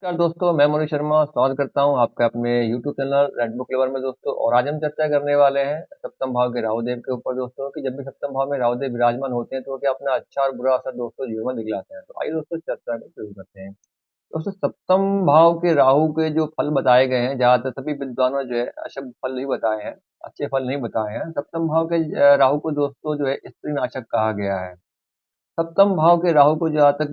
नमस्कार दोस्तों, मैं मनीष शर्मा स्वागत करता हूं आपका अपने YouTube चैनल रेड बुक क्लवर में दोस्तों। और आज हम चर्चा करने वाले हैं सप्तम भाव के राहु देव के ऊपर दोस्तों कि जब भी सप्तम भाव में राहु देव विराजमान होते हैं तो वो क्या अपना अच्छा और बुरा असर दोस्तों जीवन में दिखलाते हैं। तो आइए दोस्तों चर्चा को शुरू करते हैं। दोस्तों सप्तम भाव के राहु के जो फल बताए गए हैं, ज्यादातर सभी विद्वानों जो है अशुभ फल नहीं बताए हैं, अच्छे फल नहीं बताए हैं। सप्तम भाव के राहु को दोस्तों जो है स्त्री नाशक कहा गया है। सप्तम भाव के राहु को जहाँ तक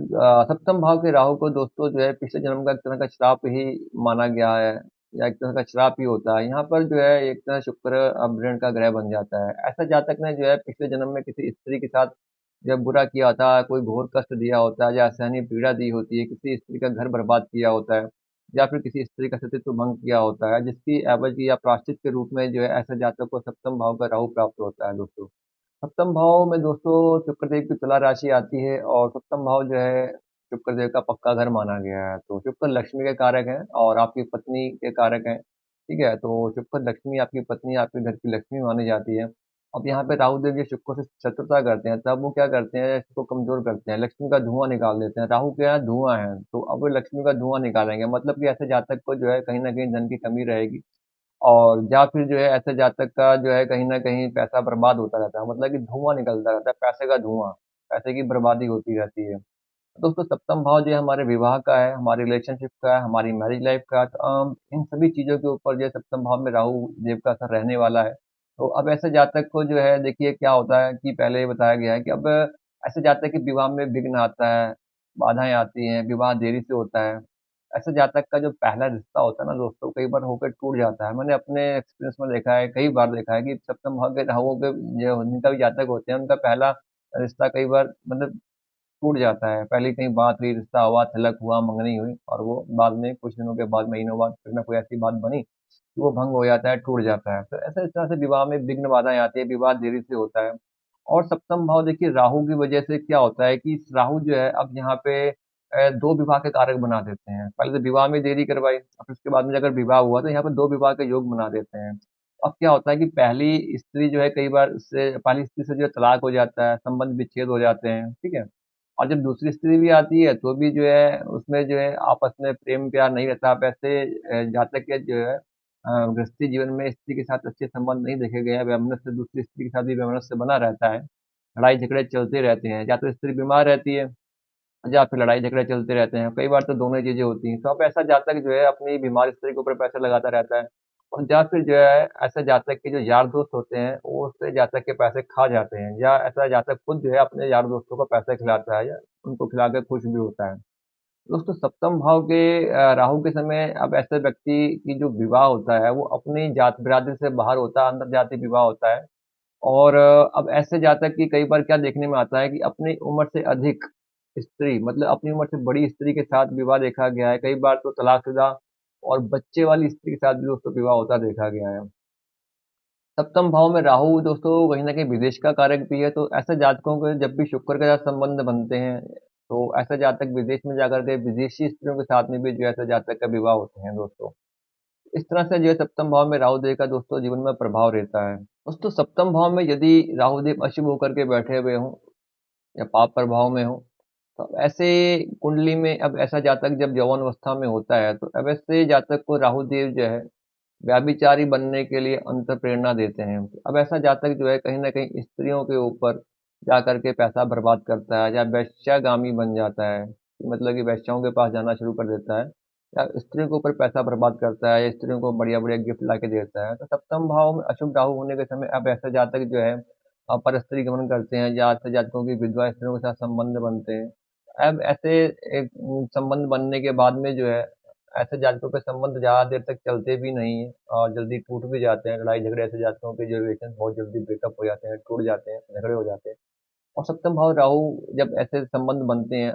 सप्तम भाव के राहु को दोस्तों जो है पिछले जन्म का एक तरह का श्राप ही माना गया है, या एक तरह का श्राप ही होता है। यहाँ पर जो है एक तरह शुक्र अपग्रहण का ग्रह बन जाता है। ऐसा जातक ने जो है पिछले जन्म में किसी स्त्री के साथ जब बुरा किया होता है, कोई घोर कष्ट दिया होता है या असहनीय पीड़ा दी होती है, किसी स्त्री का घर बर्बाद किया होता है या फिर किसी स्त्री का सतीत्व भंग किया होता है, जिसकी एवज या प्रायश्चित के रूप में जो है ऐसे जातक को सप्तम भाव का राहु प्राप्त होता है दोस्तों। सप्तम भाव में दोस्तों शुक्रदेव की तुला राशि आती है और सप्तम भाव जो है शुक्रदेव का पक्का घर माना गया है। तो शुक्र लक्ष्मी के कारक हैं और आपकी पत्नी के कारक हैं। ठीक है, तो शुक्र लक्ष्मी आपकी पत्नी आपके घर की लक्ष्मी मानी जाती है। अब यहाँ पे राहु देव जी शुक्र से शत्रुता करते हैं, तब वो क्या करते हैं, इसको कमजोर करते हैं, लक्ष्मी का धुआं निकाल देते हैं। राहु के यहाँ धुआं है तो अब वो लक्ष्मी का धुआं निकालेंगे, मतलब कि ऐसे जातक को जो है कहीं ना कहीं धन की कमी रहेगी। और या फिर जो है ऐसे जातक का जो है कहीं न कहीं पैसा बर्बाद होता रहता है, मतलब कि धुआँ निकलता रहता है, पैसे का धुआँ, पैसे की बर्बादी होती रहती है। दोस्तों सप्तम भाव जो है हमारे विवाह का है, हमारे रिलेशनशिप का है, हमारी मैरिज लाइफ का है। तो इन सभी चीज़ों के ऊपर जो है सप्तम भाव में राहु देव का असर रहने वाला है। तो अब ऐसे जातक को जो है देखिए क्या होता है कि पहले बताया गया है कि अब ऐसे जातक के विवाह में विघ्न आता है, बाधाएँ आती हैं, विवाह देरी से होता है। ऐसे जातक का जो पहला रिश्ता होता है ना दोस्तों, कई बार होकर टूट जाता है। मैंने अपने एक्सपीरियंस में देखा है, कई बार देखा है कि सप्तम भाव के राहुओं के जो जिनका भी जातक होते हैं, उनका पहला रिश्ता कई बार मतलब टूट जाता है। पहले कहीं बात हुई, रिश्ता हुआ, तिलक हुआ, मंगनी हुई और वो बाद में कुछ दिनों के बाद, महीनों बाद फिर ना कोई ऐसी बात बनी कि वो भंग हो जाता है, टूट जाता है। तो ऐसे इस तरह से विवाह में विघ्न बाधाएँ आती है, विवाह देरी से होता है। और सप्तम भाव देखिए राहु की वजह से क्या होता है कि राहु जो है अब यहाँ पे 2 विवाह के कारक बना देते हैं। पहले तो विवाह में देरी करवाई और फिर उसके बाद में अगर विवाह हुआ तो यहाँ पे 2 विवाह के योग बना देते हैं। अब क्या होता है कि पहली स्त्री जो है कई बार से पहली स्त्री से जो है तलाक हो जाता है, संबंध विच्छेद हो जाते हैं, ठीक है? और जब दूसरी स्त्री भी आती है तो भी जो है उसमें जो है आपस में प्रेम प्यार नहीं रहता। अब ऐसे जातक के जो है गृहस्थी जीवन में स्त्री के साथ अच्छे संबंध नहीं देखे गए हैं, वैमनस्य दूसरी स्त्री के साथ भी वैमनस्य बना रहता है, लड़ाई झगड़े चलते रहते हैं, या तो स्त्री बीमार रहती है या फिर लड़ाई झगड़े चलते रहते हैं, कई बार तो दोनों ही चीजें होती हैं। तो अब ऐसा जातक जो है अपनी बीमार स्त्री के ऊपर पैसा लगाता रहता है, और या फिर जो है ऐसा जातक के जो यार दोस्त होते हैं वो उससे जातक के पैसे खा जाते हैं, या ऐसा जातक खुद जो है अपने यार दोस्तों को पैसे खिलाता है या उनको खिला कर खुश भी होता है। दोस्तों सप्तम भाव के राहु के समय अब ऐसे व्यक्ति की जो विवाह होता है वो अपनी जात बिरादरी से बाहर होता है, अंतर जाति विवाह होता है। और अब ऐसे जातक की कई बार क्या देखने में आता है कि अपनी उम्र से अधिक स्त्री, मतलब अपनी उम्र से बड़ी स्त्री के साथ विवाह देखा गया है। कई बार तो तलाकशुदा और बच्चे वाली स्त्री के साथ भी दोस्तों विवाह होता देखा गया है। सप्तम भाव में राहु दोस्तों कहीं न कहीं विदेश का कारक भी है, तो ऐसे जातकों के जब भी शुक्र के साथ संबंध बनते हैं, तो ऐसे जातक विदेश में जाकर के विदेशी स्त्रियों के साथ में भी जो है ऐसे जातक का विवाह होते हैं दोस्तों। इस तरह से जो है सप्तम भाव में राहु देव का दोस्तों जीवन में प्रभाव रहता है। दोस्तों सप्तम भाव में यदि राहु देव अशुभ होकर के बैठे हुए हों या पाप प्रभाव में हों, तो अब ऐसे कुंडली में अब ऐसा जातक जब यौवन अवस्था में होता है, तो अब ऐसे जातक को राहु देव जो है व्याभिचारी बनने के लिए अंतःप्रेरणा देते हैं। अब ऐसा जातक जो है कहीं न कहीं स्त्रियों के ऊपर जाकर के पैसा बर्बाद करता है या वेश्यागामी बन जाता है। मतलब कि वेश्याओं के पास जाना शुरू कर देता है, या स्त्रियों के ऊपर पैसा बर्बाद करता है, या स्त्रियों को बढ़िया-बढ़िया गिफ्ट लाके देता है। तो सप्तम भाव में अशुभ राहु होने के समय अब ऐसे जातक जो है परस्त्री गमन करते हैं, या ऐसे जातकों की विधवा स्त्रियों के साथ संबंध बनते हैं। अब ऐसे एक संबंध बनने के बाद में जो है ऐसे जातकों के संबंध ज़्यादा देर तक चलते भी नहीं हैं और जल्दी टूट भी जाते हैं। लड़ाई झगड़े ऐसे जातकों के जो रिलेशन बहुत जल्दी ब्रेकअप हो जाते हैं, टूट जाते हैं, झगड़े हो जाते हैं। और सप्तम भाव राहु जब ऐसे संबंध बनते हैं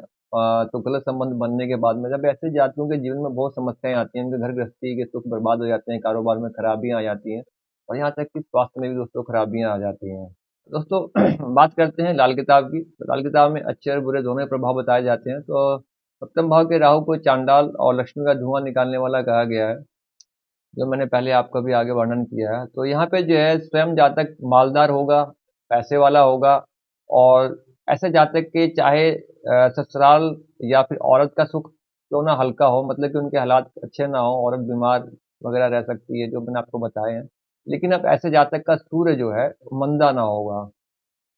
तो गलत संबंध बनने के बाद में जब ऐसे जातकों के जीवन में बहुत समस्याएं आती हैं, उनके घर गृहस्थी के सुख बर्बाद हो जाते हैं, कारोबार में खराबियां आ जाती हैं, और यहाँ तक कि स्वास्थ्य में भी दोस्तों खराबियां आ जाती हैं। दोस्तों बात करते हैं लाल किताब की। तो लाल किताब में अच्छे और बुरे दोनों ही प्रभाव बताए जाते हैं। तो सप्तम भाव के राहु को चांडाल और लक्ष्मी का धुआं निकालने वाला कहा गया है, जो मैंने पहले आपको भी आगे वर्णन किया है। तो यहाँ पे जो है स्वयं जातक मालदार होगा, पैसे वाला होगा, और ऐसे जातक के चाहे ससुराल या फिर औरत का सुख क्यों ना हल्का हो, मतलब कि उनके हालात अच्छे ना हो, औरत बीमार वगैरह रह सकती है, जो मैंने आपको बताए हैं। लेकिन अब ऐसे जातक का सूर्य जो है मंदा ना होगा।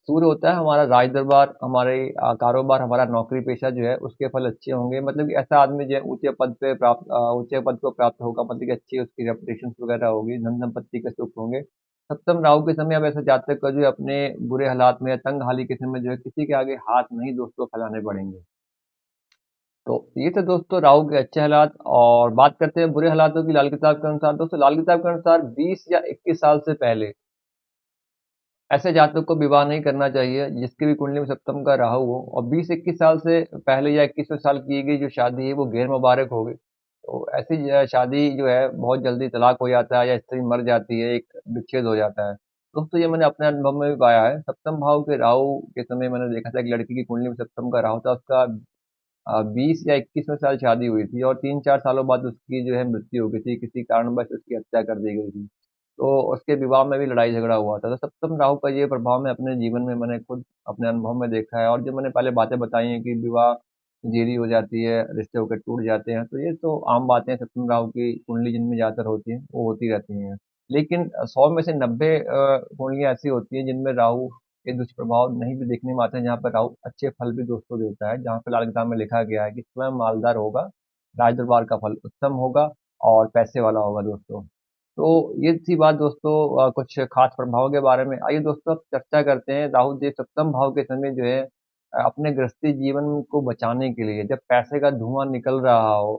सूर्य होता है हमारा राज दरबार, हमारे कारोबार, हमारा नौकरी पेशा जो है उसके फल अच्छे होंगे, मतलब कि ऐसा आदमी जो है ऊंचे पद को प्राप्त होगा, मतलब कि अच्छी उसकी रेपुटेशन वगैरह होगी, धन संपत्ति के सुख होंगे। सप्तम राहु के समय अब ऐसा जातक का जो है अपने बुरे हालात में या तंग हाली के समय जो है किसी के आगे हाथ नहीं दोस्तों फैलाने पड़ेंगे। तो ये थे दोस्तों राहु के अच्छे हालात। और बात करते हैं बुरे हालातों की। लाल किताब के अनुसार दोस्तों, लाल किताब के अनुसार 20 या 21 साल से पहले ऐसे जातक को विवाह नहीं करना चाहिए जिसकी भी कुंडली में सप्तम का राहु हो। और 20-21 साल से पहले या 21वें साल की गई जो शादी है वो गैर मुबारक होगी। तो ऐसी शादी जो है बहुत जल्दी तलाक हो जाता है या स्त्री मर जाती है, एक विच्छेद हो जाता है। दोस्तों ये मैंने अपने अनुभव में भी पाया है। सप्तम भाव के राहु के समय मैंने देखा था, एक लड़की की कुंडली में सप्तम का राहु था, उसका 20 या 21वें साल शादी हुई थी और 3-4 सालों बाद उसकी जो है मृत्यु हो गई थी, किसी कारणवश उसकी हत्या कर दी गई थी। तो उसके विवाह में भी लड़ाई झगड़ा हुआ था। तो सप्तम राहु का ये प्रभाव मैं अपने जीवन में मैंने खुद अपने अनुभव में देखा है। और जो मैंने पहले बातें बताई हैं कि विवाह देरी हो जाती है, रिश्ते होकर टूट जाते हैं, तो ये तो आम बातें हैं, सप्तम राहु की कुंडली जिनमें ज़्यादातर होती हैं वो होती रहती हैं। लेकिन 100 में से 90 कुंडलियाँ ऐसी होती हैं जिनमें राहु के दुष्प्रभाव नहीं भी देखने में आते हैं, जहाँ पर राहु अच्छे फल भी दोस्तों देता है। जहाँ पे लाल किताब में लिखा गया है कि स्वयं मालदार होगा, राज दरबार का फल उत्तम होगा और पैसे वाला होगा दोस्तों। तो ये थी बात दोस्तों कुछ खास प्रभावों के बारे में। आइए दोस्तों अब चर्चा करते हैं राहु देव सप्तम भाव के समय जो है अपने गृहस्थी जीवन को बचाने के लिए, जब पैसे का धुआं निकल रहा हो,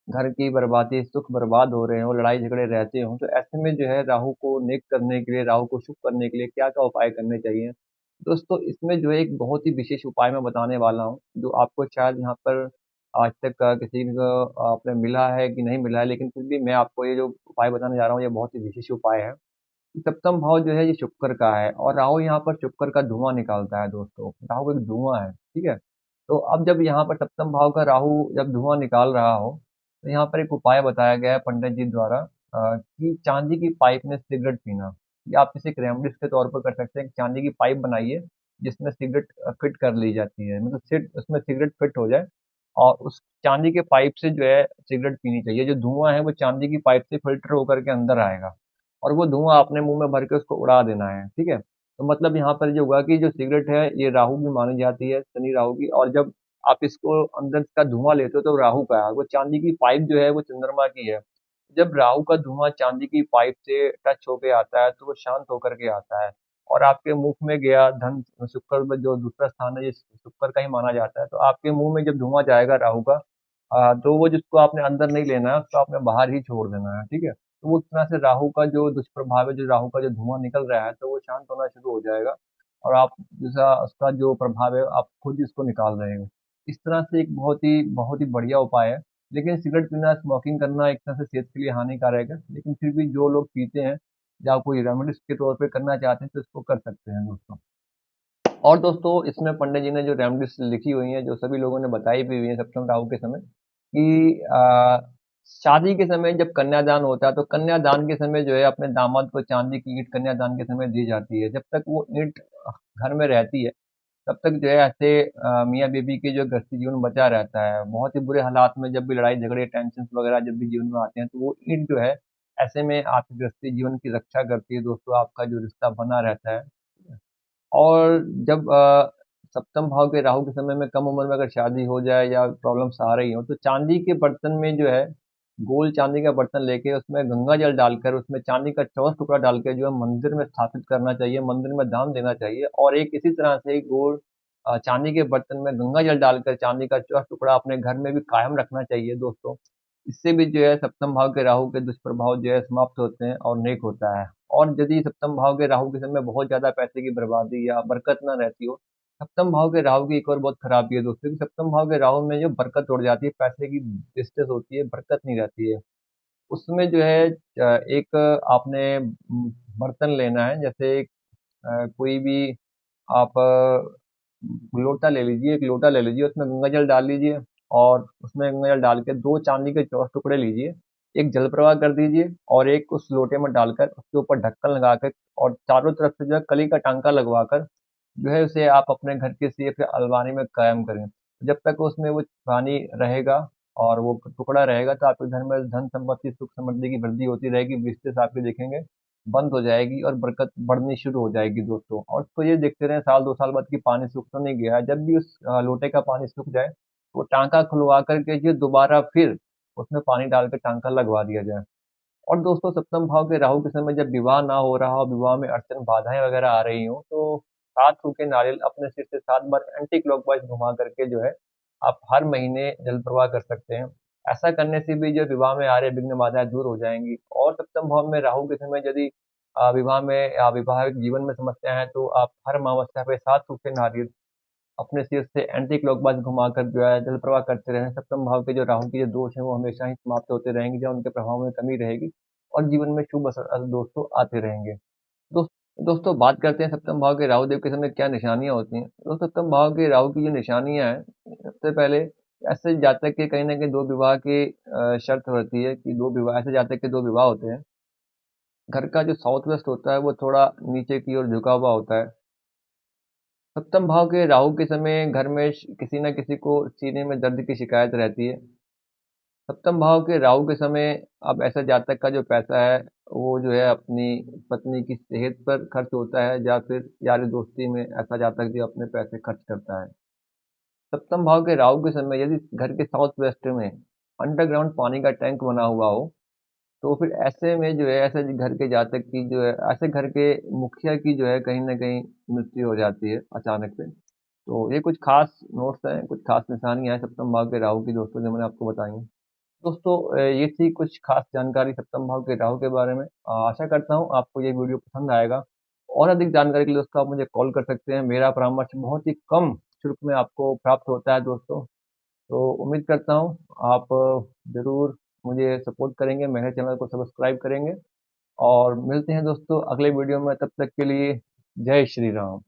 घर की बर्बादी, सुख बर्बाद हो रहे हो, लड़ाई झगड़े रहते हो, तो ऐसे में जो है राहु को नेक करने के लिए, राहु को शुभ करने के लिए क्या क्या उपाय करने चाहिए दोस्तों। इसमें जो है एक बहुत ही विशेष उपाय मैं बताने वाला हूँ, जो आपको शायद यहाँ पर आज तक किसी को आपने मिला है कि नहीं मिला है, लेकिन फिर भी मैं आपको ये जो उपाय बताने जा रहा हूँ ये बहुत ही विशेष उपाय है। सप्तम भाव जो है ये शुक्र का है और राहु यहाँ पर शुक्र का धुआं निकालता है दोस्तों। राहु एक धुआं है, ठीक है। तो अब जब यहाँ पर सप्तम भाव का राहु जब धुआं निकाल रहा हो, तो यहाँ पर एक उपाय बताया गया है पंडित जी द्वारा कि चांदी की पाइप में सिगरेट पीना। ये आप इसे एक रेमडीज के तौर पर कर सकते हैं। चांदी की पाइप बनाइए जिसमें सिगरेट फिट कर ली जाती है, मतलब सिट उसमें सिगरेट फिट हो जाए और उस चांदी के पाइप से जो है सिगरेट पीनी चाहिए। जो धुआं है वो चांदी की पाइप से फिल्टर होकर के अंदर आएगा और वो धुआं अपने मुंह में भर के उसको उड़ा देना है, ठीक है। तो मतलब यहाँ पर जो हुआ कि जो सिगरेट है ये राहु की मानी जाती है, शनि राहु की। और जब आप इसको अंदर का धुआं लेते हो तो राहु का है, वो चांदी की पाइप जो है वो चंद्रमा की है। जब राहु का धुआं चांदी की पाइप से टच होके आता है तो वो शांत होकर के आता है और आपके मुख में गया धन, शुक्र में जो दूसरा स्थान है ये शुक्र का ही माना जाता है, तो आपके मुंह में जब धुआं जाएगा राहु का तो वो जिसको आपने अंदर नहीं लेना है उसको आपने बाहर ही छोड़ देना है, ठीक है। तो वो उस तरह से राहु का जो दुष्प्रभाव है, जो राहु का जो धुआं निकल रहा है, तो वो शांत होना शुरू हो जाएगा और आप जैसा उसका जो प्रभाव है आप खुद इसको निकाल रहे हो। इस तरह से एक बहुत ही बढ़िया उपाय है। लेकिन सिगरेट पीना, स्मोकिंग करना एक तरह से सेहत के लिए हानिकारक है, लेकिन फिर भी जो लोग पीते हैं या कोई रेमेडीज के तौर पे करना चाहते हैं तो इसको कर सकते हैं दोस्तों। और दोस्तों इसमें पंडित जी ने जो रेमेडीज लिखी हुई हैं, जो सभी लोगों ने बताई भी हुई है सप्तम राहु के समय, कि शादी के समय जब कन्यादान होता है तो कन्यादान के समय जो है अपने दामाद को चांदी की ईंट कन्यादान के समय दी जाती है। जब तक वो ईंट घर में रहती है तब तक जो है ऐसे मियाँ बीवी के जो गृहस्थी जीवन बचा रहता है। बहुत ही बुरे हालात में जब भी लड़ाई झगड़े, टेंशन वगैरह जब भी जीवन में आते हैं तो वो ईंट जो है ऐसे में आपके गृहस्थी जीवन की रक्षा करती है दोस्तों, आपका जो रिश्ता बना रहता है। और जब सप्तम भाव के राहु के समय में कम उम्र में अगर शादी हो जाए या प्रॉब्लम्स आ रही हो तो चांदी के बर्तन में जो है, गोल चांदी का बर्तन लेके उसमें गंगा जल डालकर, उसमें चांदी का चौथ टुकड़ा डाल के जो है मंदिर में स्थापित करना चाहिए, मंदिर में दान देना चाहिए। और एक इसी तरह से गोल चांदी के बर्तन में गंगा जल डालकर चांदी का चौथ टुकड़ा अपने घर में भी कायम रखना चाहिए दोस्तों। इससे भी जो है सप्तम भाव के राहु के दुष्प्रभाव जो है समाप्त होते हैं और नेक होता है। और यदि सप्तम भाव के राहु के समय बहुत ज़्यादा पैसे की बर्बादी या बरकत ना रहती हो, सप्तम भाव के राहु की एक और बहुत खराबी है दोस्तों कि सप्तम भाव के राहु में जो बरकत उड़ जाती है, पैसे की डिस्टेंस होती है, बरकत नहीं रहती है। उसमें जो है एक आपने बर्तन लेना है, जैसे कोई भी आप लोटा ले लीजिए, एक लोटा ले लीजिए, उसमें गंगा जल डाल लीजिए और उसमें गंगा जल डाल के 2 चांदी के चौथ टुकड़े लीजिए, एक जल प्रवाह कर दीजिए और एक उस लोटे में डालकर उसके ऊपर ढक्कन लगा कर और चारों तरफ से जो है कली का टांका लगवाकर जो है उसे आप अपने घर के सेफ या अलमारी में कायम करें। जब तक उसमें वो पानी रहेगा और वो टुकड़ा रहेगा तो आपके घर में धन संपत्ति सुख समृद्धि की वृद्धि होती रहेगी, बिजनेस आपके देखेंगे बंद हो जाएगी और बरकत बढ़नी शुरू हो जाएगी दोस्तों। और तो ये देखते रहे साल 2 साल बाद कि पानी सूख तो नहीं गया है, जब भी उस लोटे का पानी सूख जाए तो टांका खुलवा करके जो दोबारा फिर उसमें पानी डाल के टांका लगवा दिया जाए। और दोस्तों सप्तम भाव के राहु के समय जब विवाह ना हो रहा हो, विवाह में अड़चन बाधाएं वगैरह आ रही हो, तो 7 सूखे नारियल अपने सिर से 7 बार एंटी क्लॉकवाइज घुमा करके जो है आप हर महीने जल प्रवाह कर सकते हैं। ऐसा करने से भी जो विवाह में आ रहे विघ्न बाधाएं दूर हो जाएंगी। और सप्तम भाव में राहु के समय यदि विवाह में या वैवाहिक जीवन में समस्या है तो आप हर अमावस्या पे 7 सूखे नारियल अपने सिर से एंटी क्लॉकवाइज घुमाकर जो है जल प्रवाह करते रहें। सप्तम भाव के जो राहु के जो दोष हैं वो हमेशा ही समाप्त होते रहेंगे, जहाँ उनके प्रभाव में कमी रहेगी और जीवन में शुभ असर दोस्तों आते रहेंगे। दोस्त दोस्तों बात करते हैं सप्तम भाव के राहु देव के समय क्या निशानियां होती हैं। तो सप्तम भाव के राहु की जो निशानियां हैं, सबसे पहले ऐसे जातक के कहीं ना कहीं दो विवाह की शर्त होती है कि दो विवाह, ऐसे जातक के दो विवाह होते हैं। घर का जो साउथ वेस्ट होता है वो थोड़ा नीचे की ओर झुका हुआ होता है। सप्तम भाव के राहु के समय घर में किसी न किसी को सीने में दर्द की शिकायत रहती है। सप्तम भाव के राहु के समय अब ऐसा जातक का जो पैसा है वो जो है अपनी पत्नी की सेहत पर खर्च होता है, या फिर यारी दोस्ती में ऐसा जातक जो अपने पैसे खर्च करता है। सप्तम भाव के राहु के समय यदि घर के साउथ वेस्ट में अंडरग्राउंड पानी का टैंक बना हुआ हो, तो फिर ऐसे में जो है ऐसे घर के जातक की जो है ऐसे घर के मुखिया की जो है कहीं ना कहीं मृत्यु हो जाती है अचानक से। तो ये कुछ खास नोट्स हैं, कुछ खास निशानियां हैं सप्तम भाव के राहु की दोस्तों, जो मैंने आपको बताई हैं। दोस्तों ये थी कुछ खास जानकारी सप्तम भाव के राहु के बारे में। आशा करता हूँ आपको ये वीडियो पसंद आएगा। और अधिक जानकारी के लिए दोस्तों आप मुझे कॉल कर सकते हैं। मेरा परामर्श बहुत ही कम शुल्क में आपको प्राप्त होता है दोस्तों। तो उम्मीद करता हूँ आप ज़रूर मुझे सपोर्ट करेंगे, मेरे चैनल को सब्सक्राइब करेंगे। और मिलते हैं दोस्तों अगले वीडियो में, तब तक के लिए जय श्री राम।